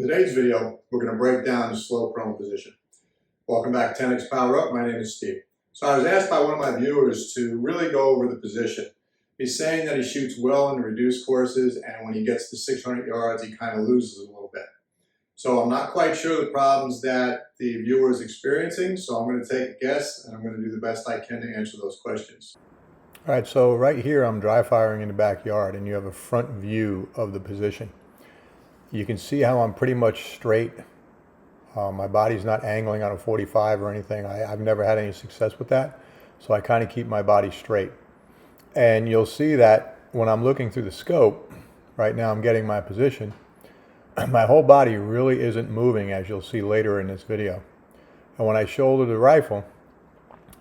In today's video, we're going to break down the slow prone position. Welcome back to 10X Power Up. My name is Steve. So I was asked by one of my viewers to really go over the position. He's saying that he shoots well in the reduced courses, and when he gets to 600 yards, he kind of loses a little bit. So I'm not quite sure the problems that the viewer is experiencing, so I'm going to take a guess, and I'm going to do the best I can to answer those questions. All right, so right here I'm dry firing in the backyard, and you have a front view of the position. You can see how I'm pretty much straight. My body's not angling on a 45 or anything. I've never had any success with that, so I kind of keep my body straight. And you'll see that when I'm looking through the scope, right now I'm getting my position, my whole body really isn't moving, as you'll see later in this video. And when I shoulder the rifle,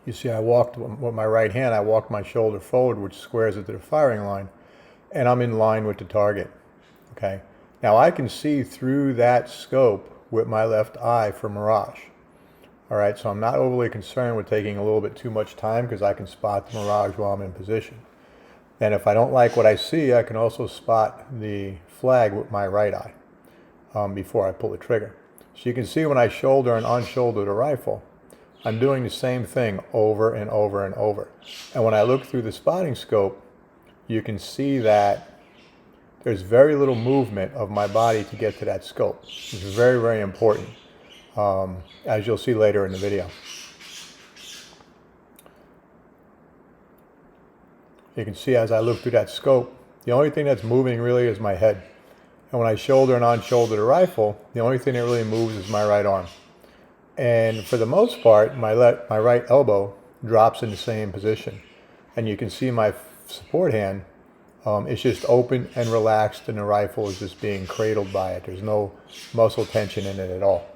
you see I walked with my right hand, I walked my shoulder forward, which squares it to the firing line, and I'm in line with the target, okay? Now I can see through that scope with my left eye for mirage. All right, so I'm not overly concerned with taking a little bit too much time because I can spot the mirage while I'm in position. And if I don't like what I see, I can also spot the flag with my right eye before I pull the trigger. So you can see when I shoulder and unshoulder the rifle, I'm doing the same thing over and over and over. And when I look through the spotting scope, you can see that there's very little movement of my body to get to that scope. It's very, very important, as you'll see later in the video. You can see as I look through that scope, the only thing that's moving really is my head. And when I shoulder and unshoulder the rifle, the only thing that really moves is my right arm. And for the most part, my right elbow drops in the same position. And you can see my support hand, it's just open and relaxed, and the rifle is just being cradled by it. There's no muscle tension in it at all.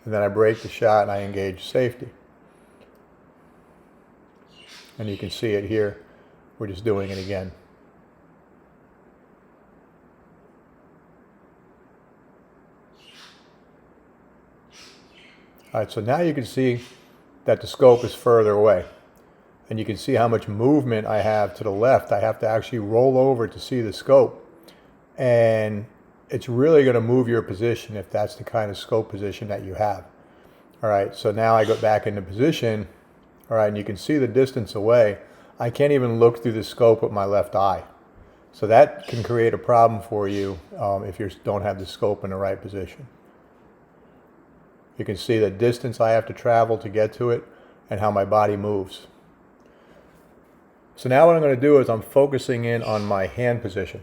And then I break the shot and I engage safety. And you can see it here. We're just doing it again. All right, so now you can see that the scope is further away. And you can see how much movement I have to the left. I have to actually roll over to see the scope. And it's really going to move your position if that's the kind of scope position that you have. All right, so now I go back into position. All right, and you can see the distance away. I can't even look through the scope with my left eye. So that can create a problem for you if you don't have the scope in the right position. You can see the distance I have to travel to get to it and how my body moves. So now what I'm going to do is I'm focusing in on my hand position.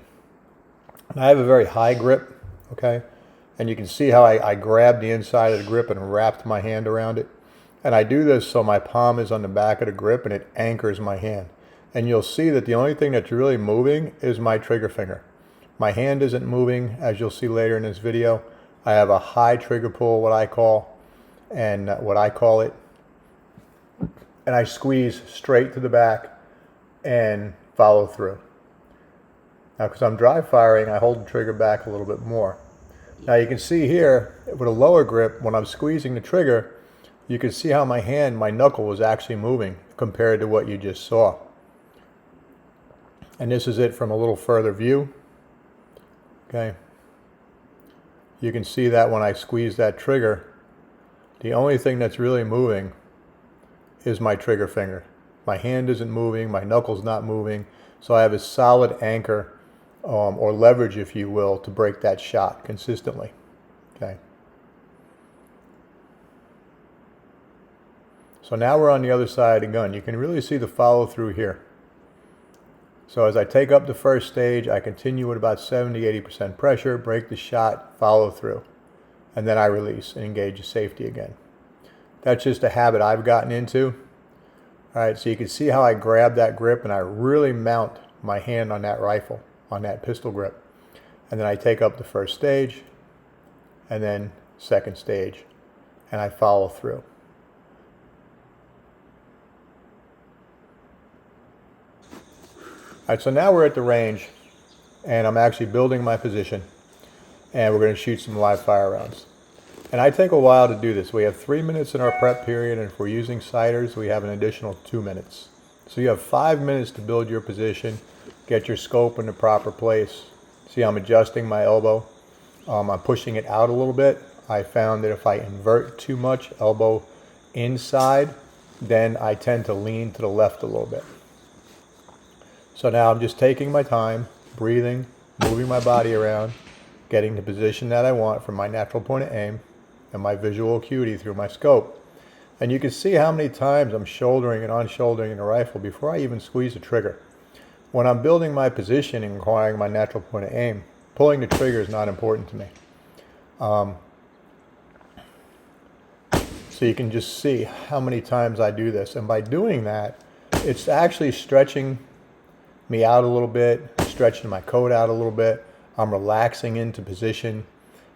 And I have a very high grip, okay? And you can see how I grabbed the inside of the grip and wrapped my hand around it. And I do this so my palm is on the back of the grip and it anchors my hand. And you'll see that the only thing that's really moving is my trigger finger. My hand isn't moving, as you'll see later in this video. I have a high trigger pull, what I call it. And I squeeze straight to the back and follow through. Now, because I'm dry firing, I hold the trigger back a little bit more. Now you can see here, with a lower grip, when I'm squeezing the trigger, you can see how my hand, my knuckle was actually moving compared to what you just saw. And this is it from a little further view. Okay. You can see that when I squeeze that trigger, the only thing that's really moving is my trigger finger. My hand isn't moving, my knuckle's not moving, so I have a solid anchor or leverage, if you will, to break that shot consistently. Okay. So now we're on the other side of the gun. You can really see the follow through here. So as I take up the first stage, I continue with about 70-80% pressure, break the shot, follow through, and then I release and engage the safety again. That's just a habit I've gotten into. All right, so you can see how I grab that grip and I really mount my hand on that rifle, on that pistol grip. And then I take up the first stage and then second stage, and I follow through. All right, so now we're at the range and I'm actually building my position and we're going to shoot some live fire rounds. And I take a while to do this. We have 3 minutes in our prep period, and if we're using sighters, we have an additional 2 minutes. So you have 5 minutes to build your position, get your scope in the proper place, See, I'm adjusting my elbow. I'm pushing it out a little bit. I found that if I invert too much, elbow inside, then I tend to lean to the left a little bit. So now I'm just taking my time, breathing, moving my body around, getting the position that I want from my natural point of aim and my visual acuity through my scope. And you can see how many times I'm shouldering and unshouldering the rifle before I even squeeze the trigger. When I'm building my position and acquiring my natural point of aim, pulling the trigger is not important to me. So you can just see how many times I do this. And by doing that, it's actually stretching me out a little bit, stretching my coat out a little bit. I'm relaxing into position.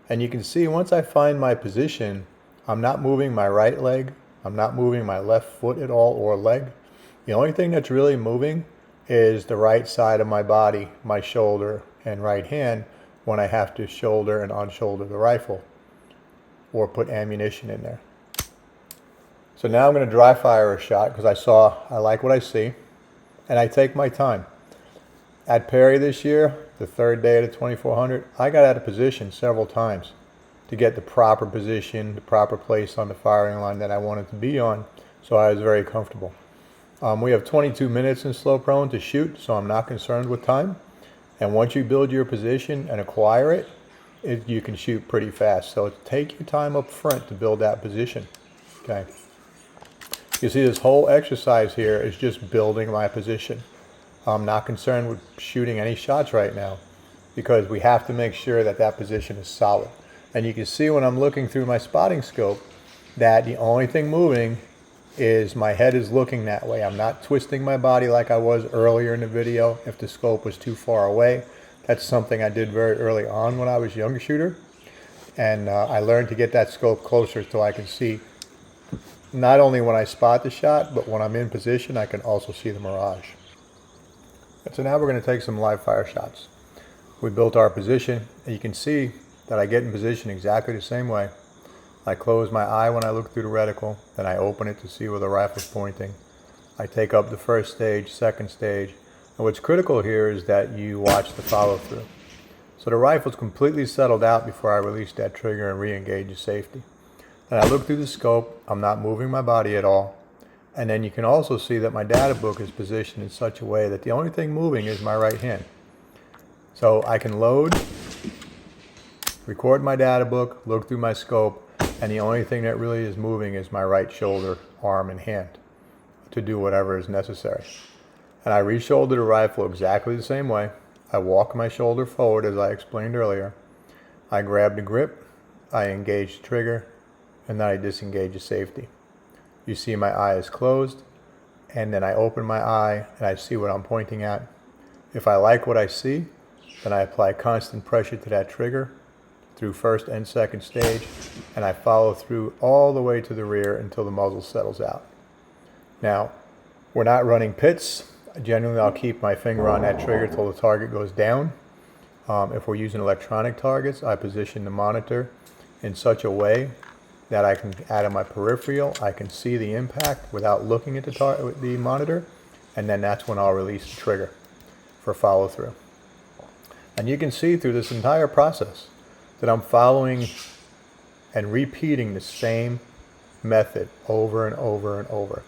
And you can see once I find my position, I'm not moving my right leg. I'm not moving my left foot at all or leg. The only thing that's really moving is the right side of my body, my shoulder and right hand, when I have to shoulder and unshoulder the rifle or put ammunition in there. So now I'm going to dry fire a shot because I like what I see, and I take my time. At Perry this year, the third day of the 2400, I got out of position several times to get the proper position, the proper place on the firing line that I wanted to be on, so I was very comfortable. We have 22 minutes in slow prone to shoot, so I'm not concerned with time. And once you build your position and acquire it, you can shoot pretty fast. So take your time up front to build that position. Okay. You see, this whole exercise here is just building my position. I'm not concerned with shooting any shots right now because we have to make sure that that position is solid. And you can see when I'm looking through my spotting scope that the only thing moving is my head is looking that way. I'm not twisting my body like I was earlier in the video if the scope was too far away. That's something I did very early on when I was a younger shooter. And I learned to get that scope closer so I can see not only when I spot the shot, but when I'm in position, I can also see the mirage. And so now we're going to take some live fire shots. We built our position, and you can see that I get in position exactly the same way. I close my eye when I look through the reticle, then I open it to see where the rifle's pointing. I take up the first stage, second stage, and what's critical here is that you watch the follow through. So the rifle's completely settled out before I release that trigger and re-engage the safety. Then I look through the scope, I'm not moving my body at all, and then you can also see that my data book is positioned in such a way that the only thing moving is my right hand. So I can load, record my data book, look through my scope, and the only thing that really is moving is my right shoulder, arm, and hand to do whatever is necessary. And I re-shoulder the rifle exactly the same way. I walk my shoulder forward as I explained earlier. I grab the grip, I engage the trigger, and then I disengage the safety. You see my eye is closed, and then I open my eye and I see what I'm pointing at. If I like what I see, then I apply constant pressure to that trigger through first and second stage, and I follow through all the way to the rear until the muzzle settles out. Now, we're not running pits. Generally, I'll keep my finger on that trigger till the target goes down. If we're using electronic targets, I position the monitor in such a way that I can, out of my peripheral, I can see the impact without looking at the monitor, and then that's when I'll release the trigger for follow through. And you can see through this entire process that I'm following and repeating the same method over and over and over.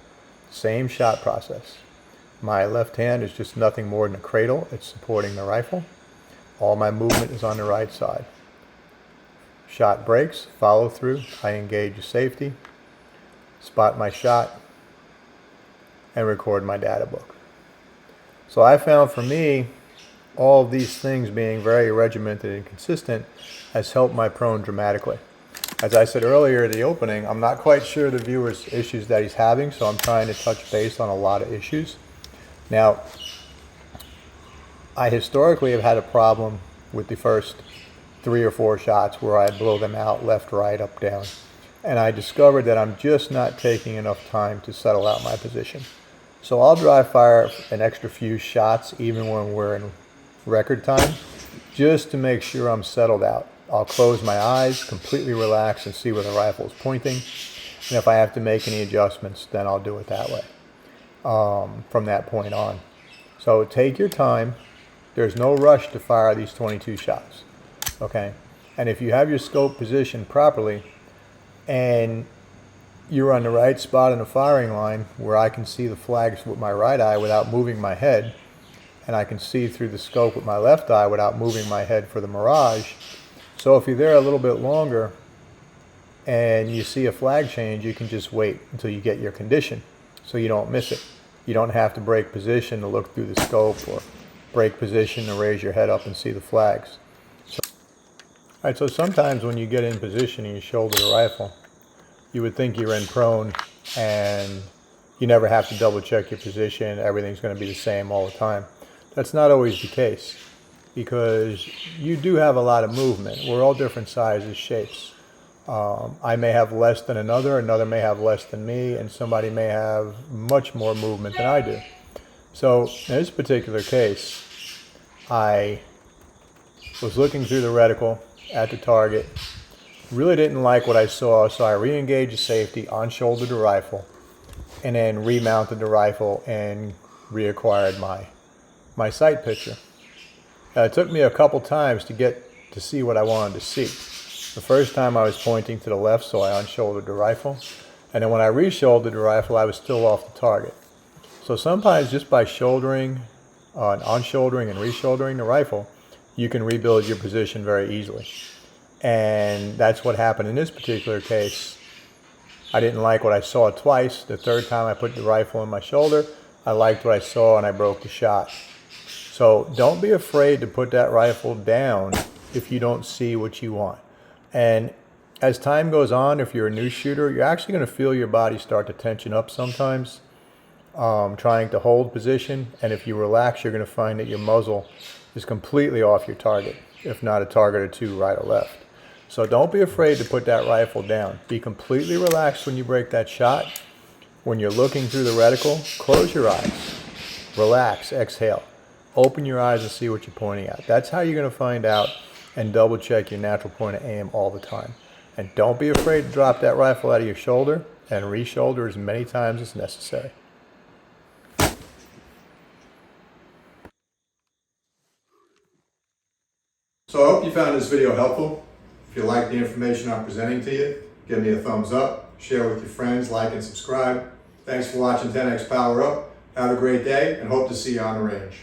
Same shot process. My left hand is just nothing more than a cradle. It's supporting the rifle. All my movement is on the right side. Shot breaks, follow through, I engage the safety, spot my shot, and record my data book. So I found for me, all of these things being very regimented and consistent has helped my prone dramatically. As I said earlier in the opening, I'm not quite sure the viewer's issues that he's having, so I'm trying to touch base on a lot of issues. Now, I historically have had a problem with the first 3 or 4 shots where I blow them out left, right, up, down. And I discovered that I'm just not taking enough time to settle out my position. So I'll dry fire an extra few shots even when we're in record time, just to make sure I'm settled out. I'll close my eyes, completely relax, and see where the rifle is pointing. And if I have to make any adjustments, then I'll do it that way from that point on. So take your time, There's no rush to fire these 22 shots, okay? And if you have your scope positioned properly and you're on the right spot in the firing line where I can see the flags with my right eye without moving my head, and I can see through the scope with my left eye without moving my head for the mirage. So if you're there a little bit longer and you see a flag change, you can just wait until you get your condition so you don't miss it. You don't have to break position to look through the scope or break position to raise your head up and see the flags. All right, so sometimes when you get in position and you shoulder the rifle, you would think you're in prone and you never have to double check your position. Everything's going to be the same all the time. That's not always the case because you do have a lot of movement. We're all different sizes, shapes. I may have less than another may have less than me, and somebody may have much more movement than I do. So in this particular case, I was looking through the reticle at the target, really didn't like what I saw, so I re-engaged the safety, on-shouldered the rifle, and then remounted the rifle and reacquired my sight picture. It took me a couple times to get to see what I wanted to see. The first time I was pointing to the left, so I on-shouldered the rifle, and then when I re-shouldered the rifle, I was still off the target. So sometimes just by shouldering, on-shouldering and re-shouldering the rifle, you can rebuild your position very easily. And that's what happened in this particular case. I didn't like what I saw twice. The third time I put the rifle on my shoulder, I liked what I saw and I broke the shot. So don't be afraid to put that rifle down if you don't see what you want. And as time goes on, if you're a new shooter, you're actually going to feel your body start to tension up sometimes, trying to hold position. And if you relax, you're going to find that your muzzle is completely off your target, if not a target or two right or left. So don't be afraid to put that rifle down. Be completely relaxed when you break that shot. When you're looking through the reticle, close your eyes, relax, exhale. Open your eyes and see what you're pointing at. That's how you're going to find out and double check your natural point of aim all the time. And don't be afraid to drop that rifle out of your shoulder and re-shoulder as many times as necessary. So I hope you found this video helpful. If you like the information I'm presenting to you, give me a thumbs up, share with your friends, like and subscribe. Thanks for watching 10X Power Up. Have a great day and hope to see you on the range.